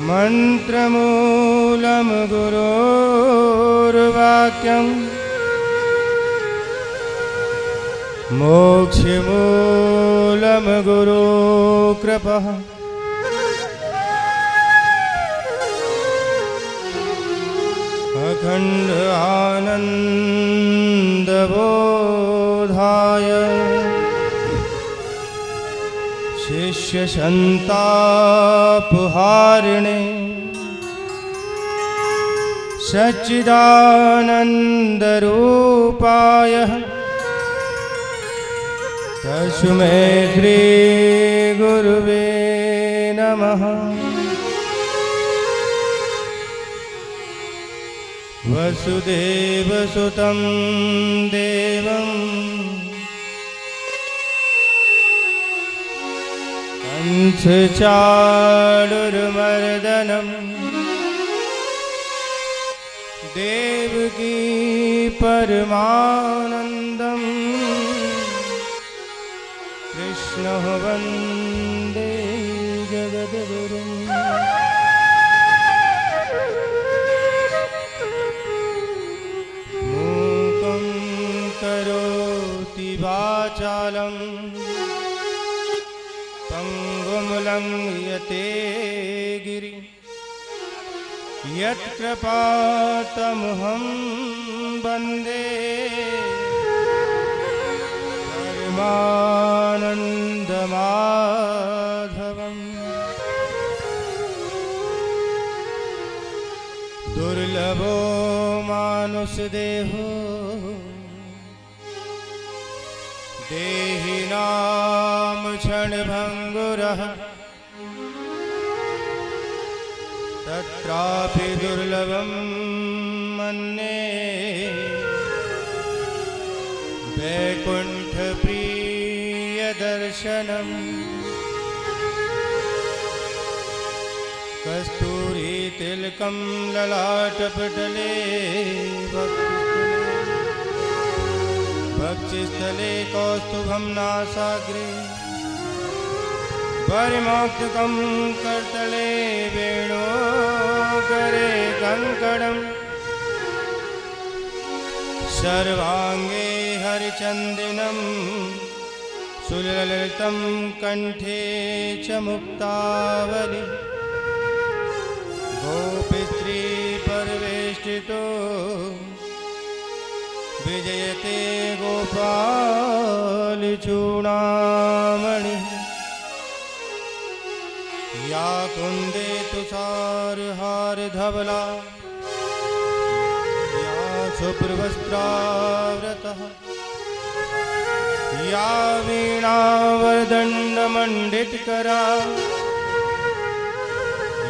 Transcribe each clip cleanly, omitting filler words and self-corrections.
मंत्रमूलं गुरोर्वाक्यं मोक्षमूलं गुरो कृपः अखंड आनंदबोधाय शिष्य संतापहारिणे सच्चिदानंदरूपाय तस्मै श्री गुरुवे नमः। वसुदेवसुतं देवं कंसचाणूरमर्दनं देवकी परमानन्दं कृष्णं वन्दे जगद्गुरुम्। मूकं करोति वाचालं पंगुं लङ्घयते गिरिं यत्कृपातमहं वन्दे परमानन्दमाधवम्। दुर्लभो मानुषदेहो देहिनां क्षणभङ्गुरः तत्रापि दुर्लभं मन्ये वैकुण्ठप्रियदर्शनम्। कस्तूरीतिलकं ललाटपटले वक्षस्थले कौस्तुभं नासाग्रे परिमौक्तिकं करतले वेणुकरे कङ्कणम्। सर्वाङ्गे हरिचन्दनं सुललितं कण्ठे च मुक्तावली गोपीस्त्री परिवेष्टितो विजयते गोपालचूडामणि। या कुन्दे तुषारहारधवला या शुभ्रवस्त्रावृतः या वीणावरदण्डमण्डितकरा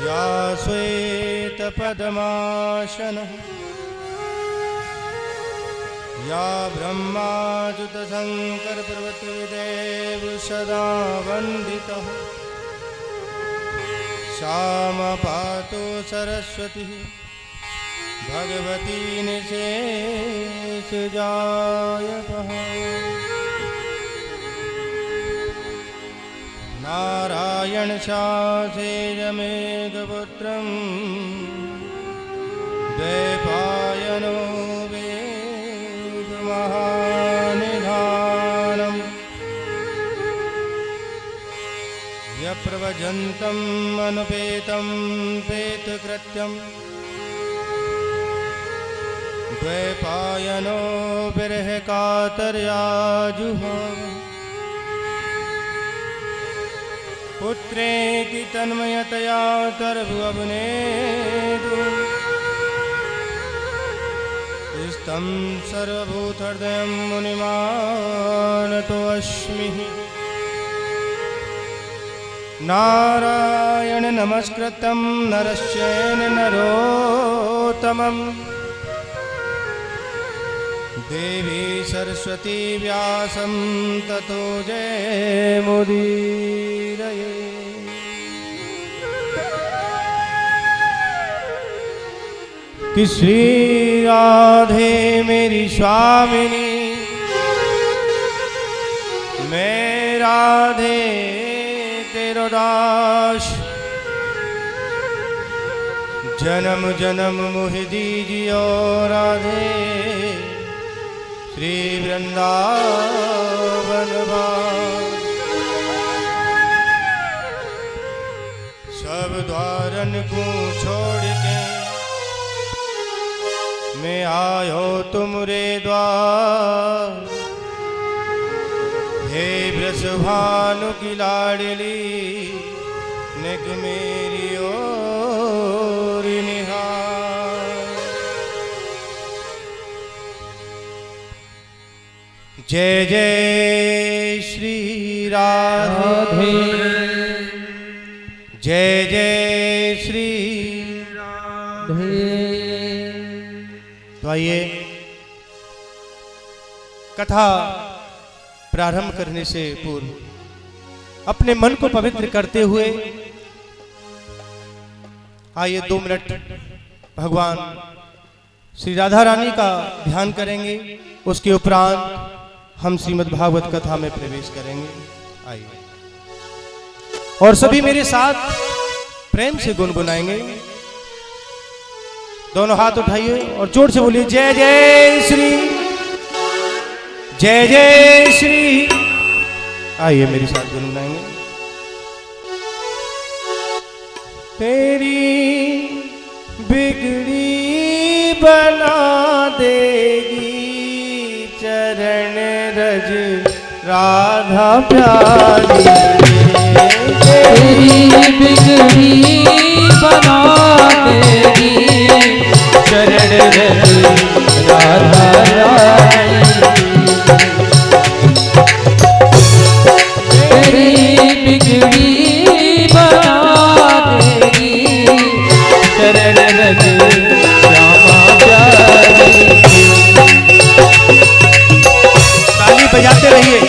या श्वेतपद्मासनः या ब्रह्माच्युतशङ्करपार्वतीदेव सदा वन्दितः। सा पातु सरस्वती भगवती निशेषजायतः। नारायण शासेजमेघपुत्रं द्वैपायनो वेदमहानिधानम्। यप्रव्रजन्तम् अनुपेतं पेतकृत्यं द्वैपायनो विरहकातर्या जुहाव। पुत्रेति तन्मयतया तर्भुवनेदु स्तं सर्वभूतहृदयं मुनिमानतोऽस्मि। नारायण नमस्कृतं नरश्चैन नरोत्तमम् देवी सरस्वती व्यासं ततो जयमुदीरये। कि श्री राधे मेरी स्वामिनी मैं राधे तेरो दास जन्म जन्म मोहि दीजियो राधे श्री वृंदावन वास। सब द्वारन को छोड़ के मैं आयो तुमरे द्वार। हे वृषभानु की लाडली निग मेरी ओर निहार। जय जय श्री राधे जय जय श्री राधे। तो आइए कथा प्रारंभ करने से पूर्व अपने मन को पवित्र करते हुए आइए 2 मिनट भगवान श्री राधा रानी का ध्यान करेंगे। उसके उपरांत हम श्रीमद् भागवत कथा में प्रवेश करेंगे। आइए और सभी मेरे साथ प्रेम से गुनगुनाएंगे। दोनों हाथ उठाइए और जोर से बोलिए जय जय श्री जय जय श्री। आइए मेरे साथ गुनगुनाएंगे। तेरी बिगड़ी बना देगी चरण रज राधा प्यारी। तेरी बिगड़ी बना देगी चरण रज राधा रानी। तेरी बिगड़ी बना देगी चरण रज श्यामा प्यारी। ताली बजाते रहिए।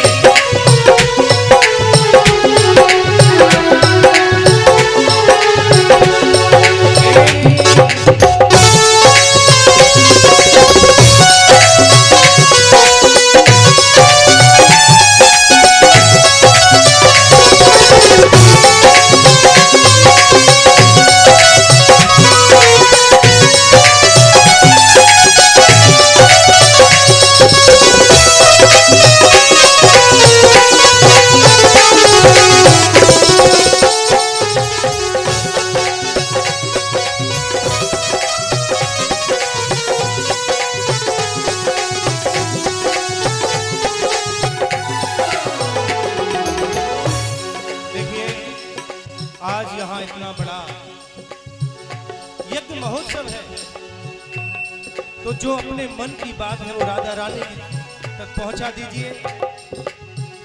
तो जो अपने मन की बात है वो राधा रानी तक पहुंचा दीजिए,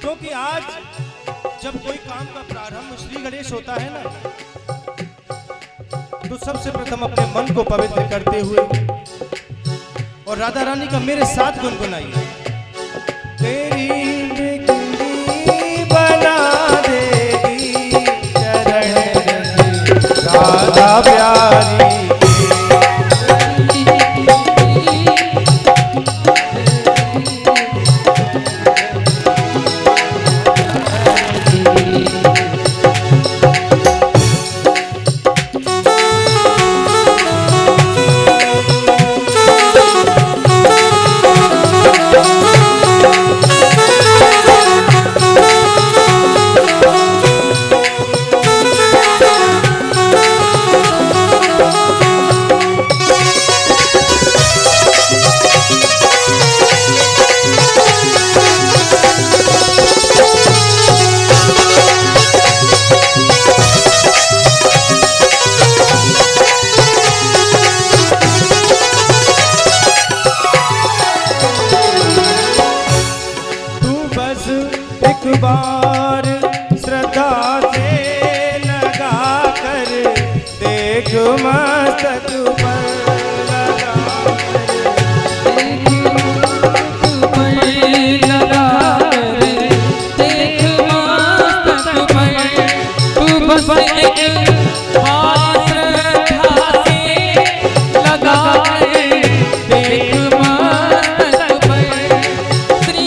क्योंकि आज जब कोई काम का प्रारंभ श्री गणेश होता है ना, तो सबसे प्रथम अपने मन को पवित्र करते हुए और राधा रानी का मेरे साथ गुनगुनाइए। तेरी बिगड़ी बना देगी चरण राधा प्यारी। बार श्रद्धा से लगा कर देख मस्तक पर लगा कर देख मस्तक पर तू बस एक बार श्रद्धा से लगा कर देख मस्तक पर श्री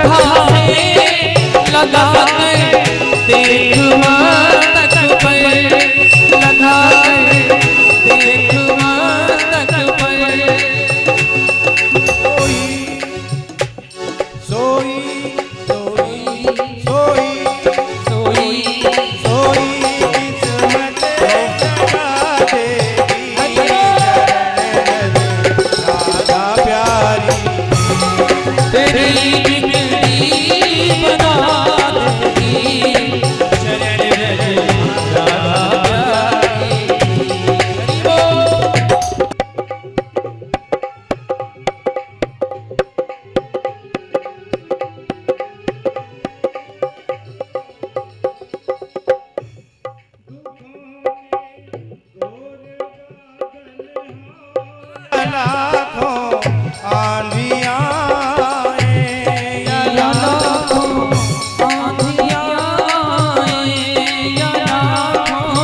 श्रद्धा से लगा कर देख मस्तक पर, लगा कर देख मस्तक पर। सोई सोई सोई सोई सोई किस्मत जगा देगी राधा प्यारी, तेरी बिगड़ी बना देगी शरण रज राधा प्यारी। हरि बोल। लाखों आंधियां या लाखों आंधियां आए, या लाखों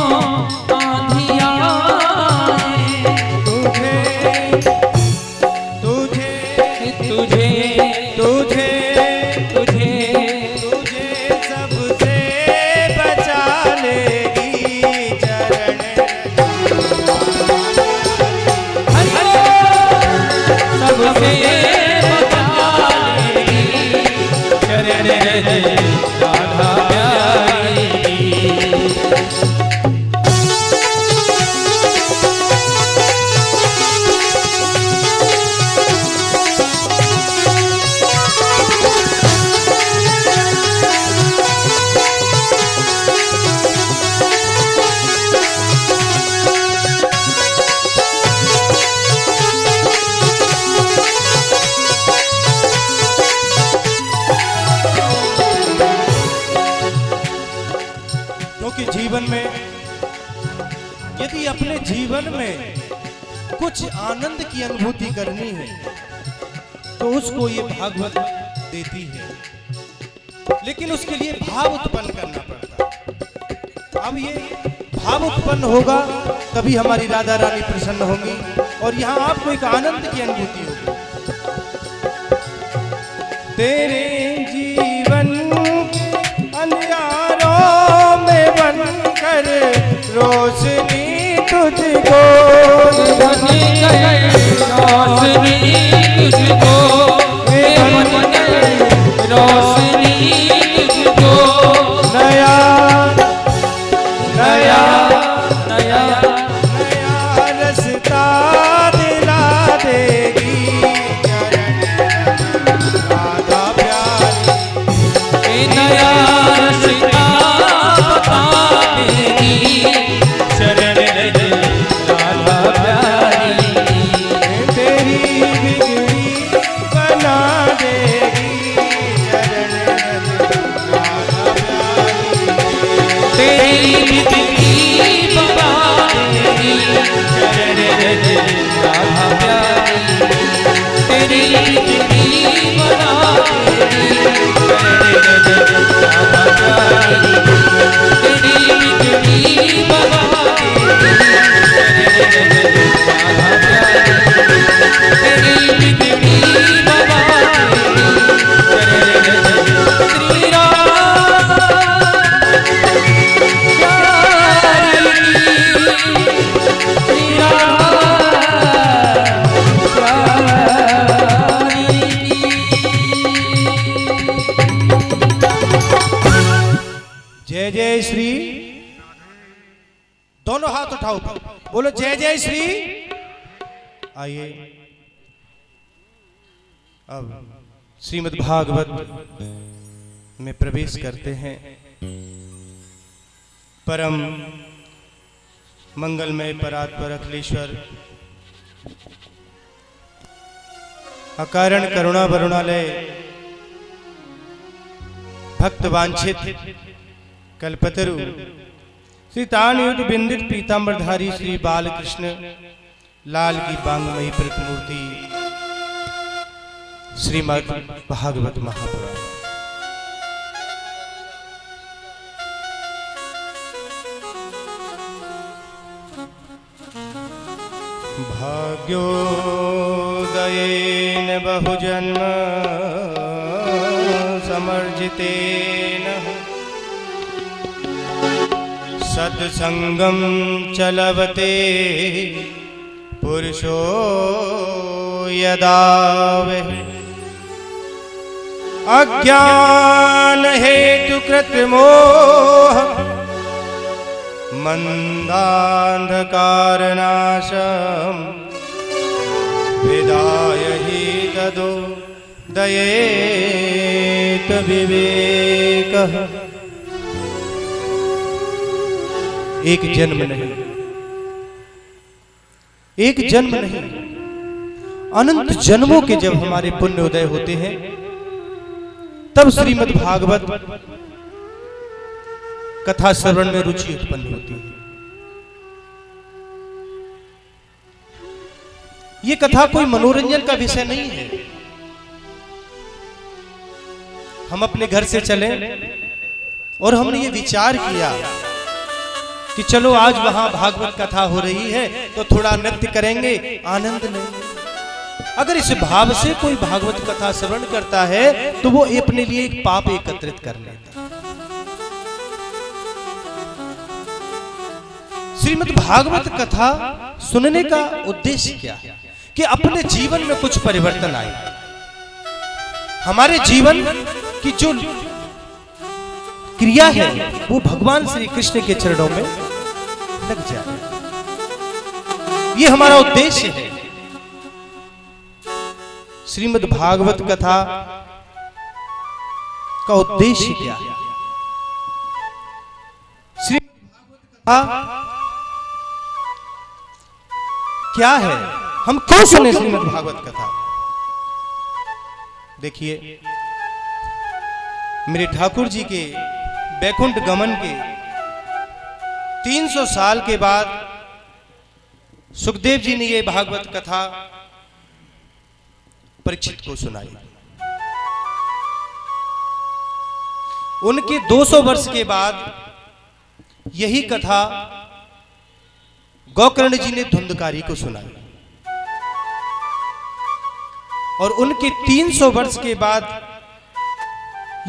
आंधियां आए। तुझे तुझे तुझे तुझे तुझे तुझे सबसे बचा लेगी चरण सबसे बचा लेगी शरण रज राधा प्यारी। क्योंकि जीवन में यदि अपने जीवन में कुछ आनंद की अनुभूति करनी है तो उसको ये भागवत देती है, लेकिन उसके लिए भाव उत्पन्न करना पड़ता है। अब ये भाव उत्पन्न होगा तभी हमारी राधा रानी प्रसन्न होंगी और यहाँ आपको एक आनंद की अनुभूति होगी। तेरे जीवन अंधियारों में बनकर रोशनी तुझको बनी गई रोशनी तुझको, बनी गई रोशनी तुझको। नया नया नया नया रास्ता दिला देगी राधा प्यारी, नया रास्ता बता देगी शरण रज राधा प्यारी। तेरी बिगड़ी बना देगी चरण राधा प्यारी, तेरी बिगड़ी बना देगी शरण रज राधा प्यारी। तेरी बिगड़ी बना देगी शरण रज राधा प्यारी। तेरी बिगड़ी बना देगी शरण रज राधा प्यारी। तेरी बिगड़ी बना देगी शरण रज श्री राम जय जय श्री, दोनों हाथ उठाओ, बोलो जय जय श्री। आइए अब श्रीमद् भागवत में प्रवेश करते हैं। परम मंगलमय परात्पर अखिलेश्वर अकारण करुणा वरुणालय भक्त वांछित कल्पतरु श्री तानयुत बिंदित पीतांबरधारी श्री बालकृष्ण लाल की बांगमयी प्रतिमूर्ति श्रीमद् भागवत महापुराण। भाग्योदयेन बहुजन्म समर्जितेन सत्संगम चलवते पुरुषो यदा वह अज्ञान हेतु कृत मोह मंदांधकारनाशम विदाय ही तदो दयेत विवेकः। एक जन्म नहीं, एक जन्म नहीं, अनंत जन्मों के जब हमारे पुण्य उदय होते हैं तब श्रीमद् भागवत कथा श्रवण में रुचि उत्पन्न होती है। ये कथा कोई मनोरंजन का विषय नहीं है। हम अपने घर से चले और हमने ये विचार किया कि चलो आज वहां भागवत कथा हो रही है तो थोड़ा नृत्य करेंगे, आनंद लेंगे। अगर इस भाव से कोई भागवत कथा श्रवण करता है तो वो अपने लिए एक पाप एकत्रित कर लेता है। श्रीमद् भागवत कथा सुनने का उद्देश्य क्या है कि अपने जीवन में कुछ परिवर्तन आए, हमारे जीवन की जो क्रिया है वो भगवान श्री कृष्ण के चरणों में लग जाए। ये हमारा उद्देश्य है। श्रीमद् भागवत कथा का उद्देश्य क्या है? श्रीमद् भागवत कथा क्या है? हम क्यों सुने श्रीमद् भागवत कथा? देखिए, मेरे ठाकुर जी के बैकुंठ गमन के 300 साल के बाद सुखदेव जी ने यह भागवत कथा परीक्षित को सुनाई। उनके 200 वर्ष के बाद यही कथा गोकर्ण जी ने धुंधकारी को सुनाई और उनके 300 वर्ष के बाद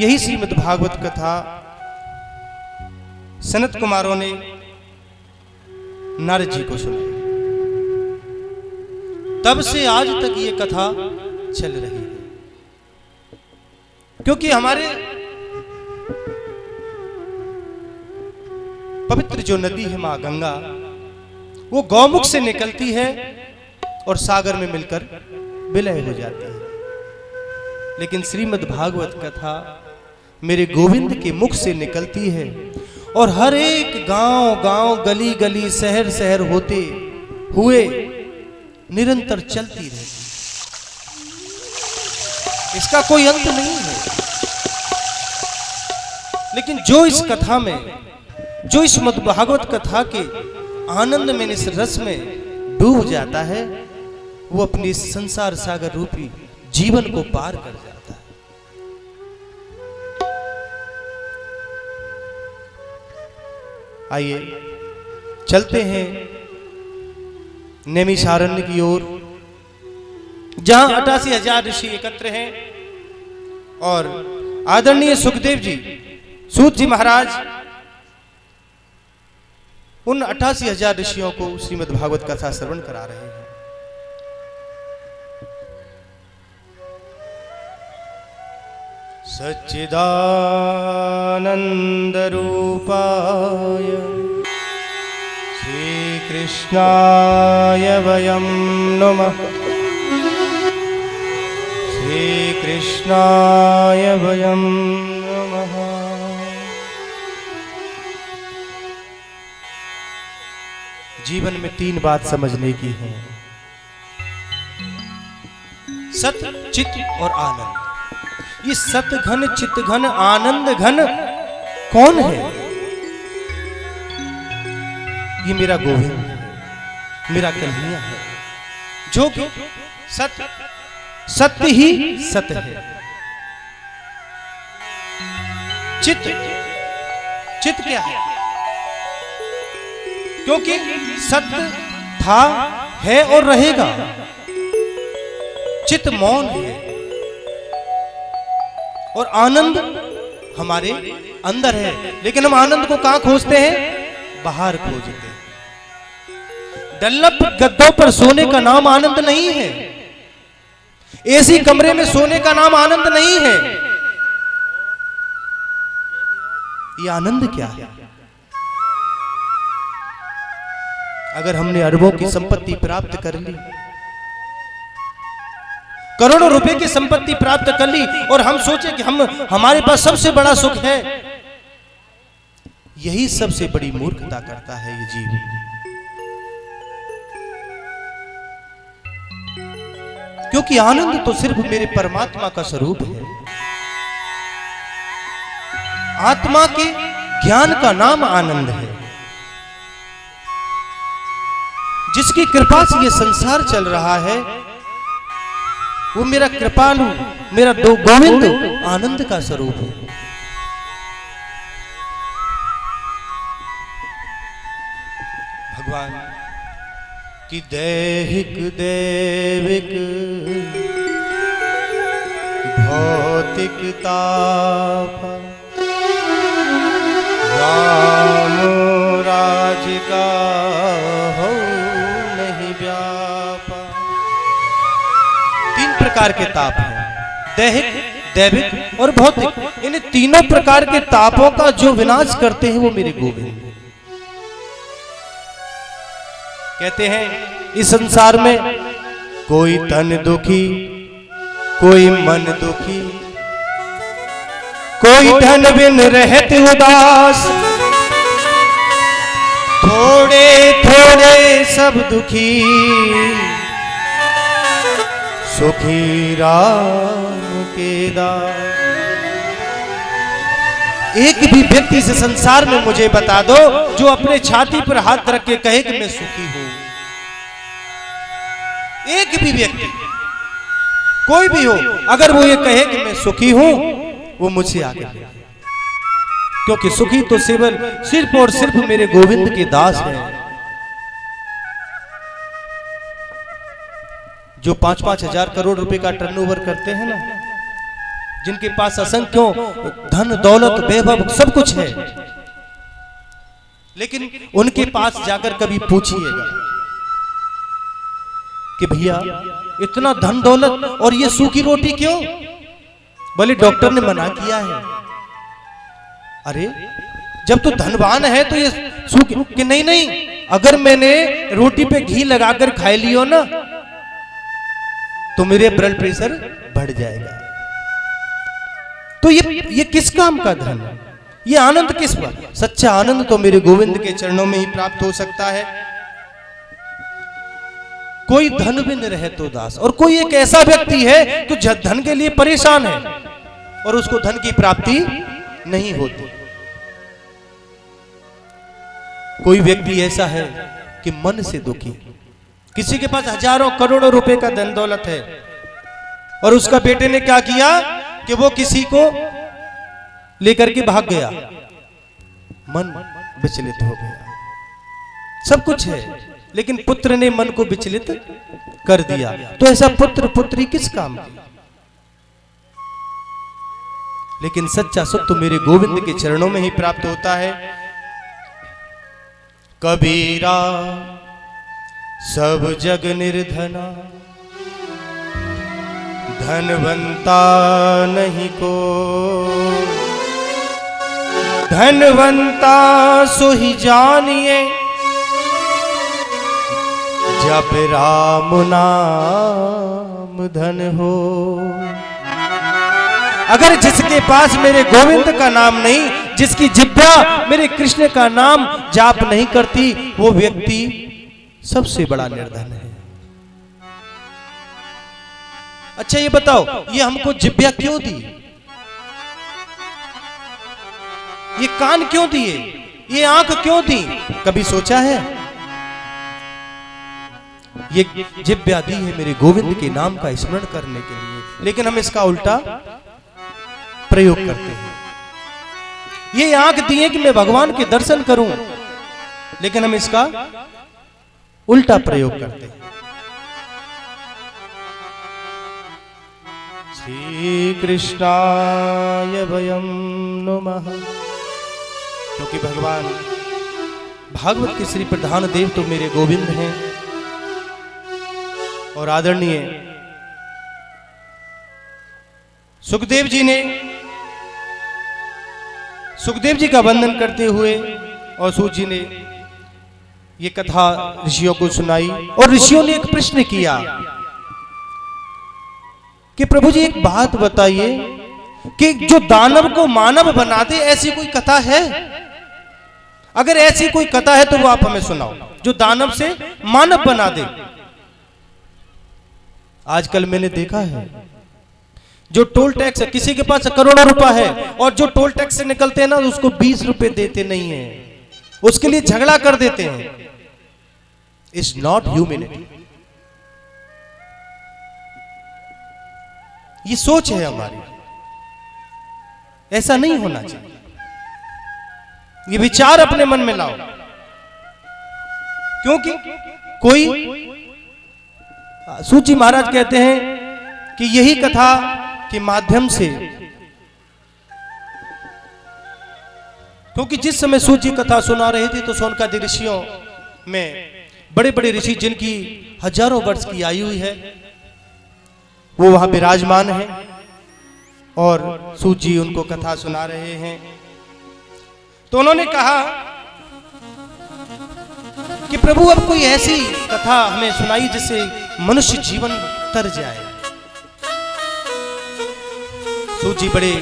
यही श्रीमद् भागवत कथा सनत कुमारों ने नारद जी को सुनाई। तब से आज तक ये कथा चल रही है, क्योंकि हमारे पवित्र जो नदी है मां गंगा, वो गौमुख से निकलती है और सागर में मिलकर विलय हो जाती है। लेकिन श्रीमद् भागवत कथा मेरे गोविंद के मुख से निकलती है और हर एक गांव गांव, गली गली, शहर शहर होते हुए निरंतर चलती रहती। इसका कोई अंत नहीं है। लेकिन जो इस कथा में, जो इस भागवत कथा के आनंद में, इस रस में डूब जाता है, वो अपनी संसार सागर रूपी जीवन को पार कर जाता है। आइए चलते हैं नैमिषारण्य की ओर, जहां 88,000 ऋषि एकत्र हैं और आदरणीय सुखदेव जी, सूत जी महाराज उन 88,000 ऋषियों को श्रीमद् भागवत कथा श्रवण करा रहे हैं। सच्चिदानंद रूपाय श्री कृष्णाय वयं नमः। श्री कृष्णाय वयं नमः। जीवन में 3 बात समझने की है: सत, चित और आनंद। ये सत घन, चित घन, आनंद घन कौन है? ये मेरा गोविंद है, मेरा कन्हैया है, जो कि सत्य ही सत्य है। चित क्या है? क्योंकि सत्य था, है और रहेगा। चित मौन है और आनंद हमारे अंदर है, लेकिन हम आनंद को कहां खोजते हैं? बाहर खोजते हैं। डल्लप गद्दों पर सोने का नाम आनंद नहीं है। एसी कमरे में सोने का नाम आनंद नहीं है। ये आनंद क्या है? अगर हमने अरबों की संपत्ति प्राप्त कर ली, करोड़ों रुपए की संपत्ति प्राप्त कर ली, और हम सोचे कि हमारे पास सबसे बड़ा सुख है, यही सबसे बड़ी मूर्खता करता है ये जीव। क्योंकि आनंद तो सिर्फ मेरे परमात्मा का स्वरूप है। आत्मा के ज्ञान का नाम आनंद है। जिसकी कृपा से ये संसार चल रहा है, वो मेरा कृपालु, मेरा दो गोविंद आनंद का स्वरूप है। भगवान की दैहिक दैविक भौतिक ताप राम राज का हो नहीं व्यापा। तीन प्रकार के ताप हैं, दैहिक, दैविक और भौतिक। इन तीनों प्रकार के तापों का जो विनाश करते हैं वो मेरे गोविंद। कहते हैं इस संसार में कोई तन दुखी, कोई मन दुखी, कोई धन बिन रहत उदास, थोड़े थोड़े सब दुखी, सुखी राम के दास। एक भी व्यक्ति से संसार में मुझे बता दो जो अपने छाती पर हाथ रख के कहे कि मैं सुखी हूं। एक भी व्यक्ति, कोई भी हो, अगर वो ये कहे कि मैं सुखी हूं, वो मुझसे आगे है। क्योंकि सुखी तो सिर्फ और सिर्फ मेरे गोविंद के दास हैं, जो 5-5 हजार करोड़ रुपए का टर्नओवर करते हैं ना, जिनके पास असंख्यों धन दौलत वैभव सब कुछ है, लेकिन उनके पास जाकर कभी पूछिएगा कि भैया इतना धन दौलत और ये सूखी रोटी क्यों? बोले डॉक्टर ने मना किया है। अरे जब तू धनवान है तो ये सूखी कि नहीं नहीं, अगर मैंने रोटी पे घी लगाकर खा लियो ना तो मेरे ब्लड प्रेशर बढ़ जाएगा। तो ये किस काम का धन है? ये आनंद किस पर? सच्चा आनंद तो मेरे गोविंद के चरणों में ही प्राप्त हो सकता है। कोई धन बिन रहे तो दास, और कोई एक ऐसा व्यक्ति है तो धन के लिए परेशान है और उसको धन की प्राप्ति नहीं होती। कोई व्यक्ति ऐसा है कि मन से दुखी, किसी के पास हजारों करोड़ों रुपए का धन दौलत है और उसका बेटे ने क्या किया कि वो किसी को लेकर के भाग गया, मन विचलित हो गया। सब कुछ है लेकिन पुत्र ने मन को विचलित कर दिया। तो ऐसा पुत्र पुत्री किस काम की? लेकिन सच्चा सुख तो मेरे गोविंद के चरणों में ही प्राप्त होता है। कबीरा सब जग निर्धना, धनवंता नहीं को, धनवंता सो ही जानिए, जप राम नाम धन हो। अगर जिसके पास मेरे गोविंद का नाम नहीं, जिसकी जिह्वा मेरे कृष्ण का नाम जाप नहीं करती, वो व्यक्ति सबसे बड़ा निर्धन है। अच्छा ये बताओ, ये हमको जिह्वा क्यों दी? ये कान क्यों दिए? ये आंख क्यों दी? कभी सोचा है? ये जिह्वा दी है मेरे गोविंद के नाम का स्मरण करने के लिए, लेकिन हम इसका उल्टा प्रयोग करते हैं। ये आंख दी है कि मैं भगवान के दर्शन करूं, लेकिन हम इसका उल्टा प्रयोग करते हैं। श्री कृष्णाय वयं नुमः। क्योंकि भगवान भागवत के श्री प्रधान देव तो मेरे गोविंद हैं और आदरणीय सुखदेव जी का वंदन करते हुए और सूत जी ने ये कथा ऋषियों को सुनाई और ऋषियों ने एक प्रश्न किया कि प्रभु जी एक बात बताइए कि जो दानव को मानव बना दे ऐसी कोई कथा है? अगर ऐसी कोई कथा है तो वो आप हमें सुनाओ, जो दानव से मानव बना दे। आजकल मैंने देखा है जो टोल टैक्स है, किसी के पास करोड़ों रुपया है और जो टोल टैक्स से निकलते हैं ना उसको 20 रुपए देते नहीं है, उसके लिए झगड़ा कर देते हैं। It's not humanity. ये सोच है हमारी, ऐसा नहीं होना चाहिए। ये विचार अपने मन में लाओ, क्योंकि कोई सूत जी महाराज कहते हैं कि यही कथा के माध्यम से, क्योंकि जिस समय सूत जी कथा सुना रहे थे तो सोनकादि ऋषियों में बड़े बड़े ऋषि जिनकी हजारों वर्ष की आयु है वो वहां विराजमान हैं और सूत जी उनको कथा सुना रहे हैं। तो उन्होंने कहा कि प्रभु अब कोई ऐसी कथा हमें सुनाई जिससे मनुष्य जीवन तर जाए। सूत जी बड़े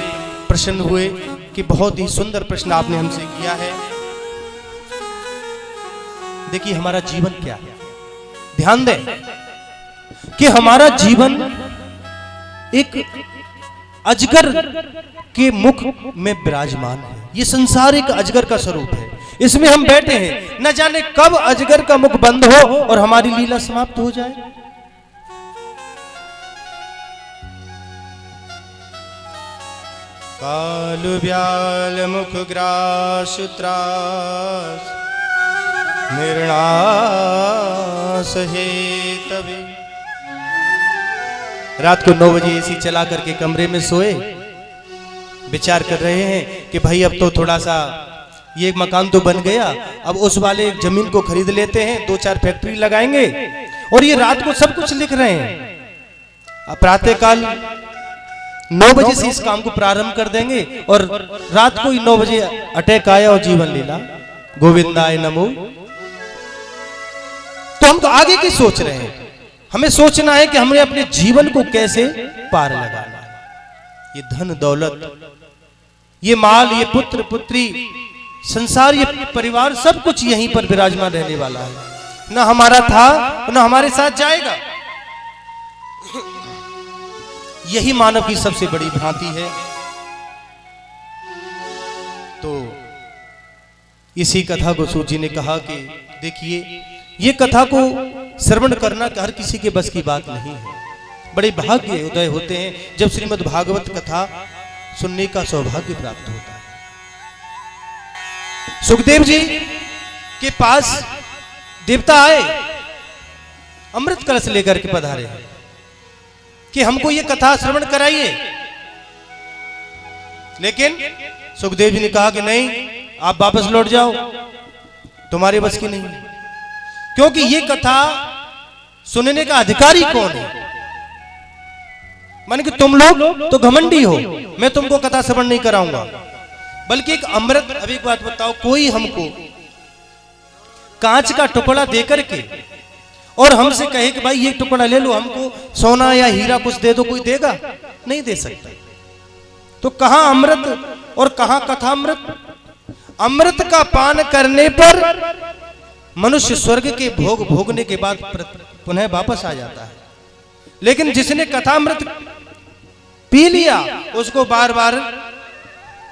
प्रसन्न हुए कि बहुत ही सुंदर प्रश्न आपने हमसे किया है। देखिए हमारा जीवन क्या है, ध्यान दें कि हमारा जीवन एक अजगर के मुख में विराजमान है। ये संसार एक अजगर का स्वरूप है, इसमें हम बैठे हैं, न जाने कब अजगर का मुख बंद हो और हमारी लीला समाप्त हो जाए। काल व्याल मुख ग्रास त्रास निर्णास है तभी। रात को 9 बजे एसी चला करके कमरे में सोए, विचार कर रहे हैं कि भाई अब तो थोड़ा सा ये मकान तो बन गया, अब उस वाले जमीन को खरीद लेते हैं, 2-4 फैक्ट्री लगाएंगे। और ये रात को सब कुछ लिख रहे हैं, अब प्रातःकाल 9 बजे से इस काम को प्रारंभ कर देंगे और रात को ही 9 बजे अटैक आया और जीवन लीला गोविंदाय नमो। तो हम तो आगे की सोच रहे हैं, हमें सोचना है कि हमें अपने जीवन को कैसे पार लगाना है। ये धन दौलत, ये माल, ये पुत्र पुत्री, संसार, ये परिवार, सब कुछ यहीं पर विराजमान रहने वाला है, ना हमारा था ना हमारे साथ जाएगा। यही मानव की सबसे बड़ी भ्रांति है। तो इसी कथा को सूत जी ने कहा कि देखिए ये कथा को श्रवण करना हर किसी के बस की बात नहीं है। बड़े भाग्य उदय होते हैं जब श्रीमद् भागवत कथा सुनने का सौभाग्य प्राप्त होता है। सुखदेव जी के पास देवता आए, अमृत कलश लेकर के पधारे हैं कि हमको ये कथा श्रवण कराइए। लेकिन सुखदेव जी ने कहा कि नहीं, आप वापस लौट जाओ, तुम्हारे बस की नहीं है। क्योंकि ये कथा सुनने का अधिकारी कौन है? माने कि तुम लोग तो घमंडी हो, मैं तुमको कथा श्रवण नहीं कराऊंगा। बल्कि एक अमृत, अब एक बात बताओ, कोई हमको कांच का टुकड़ा देकर के और हमसे कहे कि भाई ये टुकड़ा ले लो, हमको सोना या हीरा कुछ दे दो, कोई देगा? नहीं दे सकता। तो कहां अमृत और कहां कथामृत? अमृत का पान करने पर मनुष्य स्वर्ग के भोग भोगने के बाद पुनः वापस आ जाता है, लेकिन जिसने कथामृत पी लिया उसको बार बार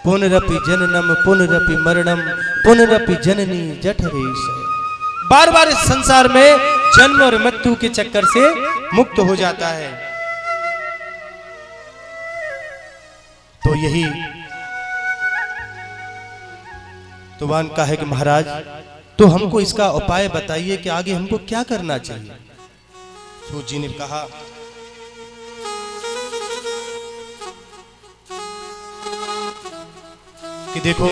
पुनरपि जननम पुनरपि मरणम पुनरपि जननी जठरेश, बार बार इस संसार में जन्म और मृत्यु के चक्कर से मुक्त हो जाता है। तो यही तो भगवान का है कि महाराज तो हमको इसका उपाय बताइए कि आगे हमको क्या करना चाहिए। सूत जी ने कहा कि देखो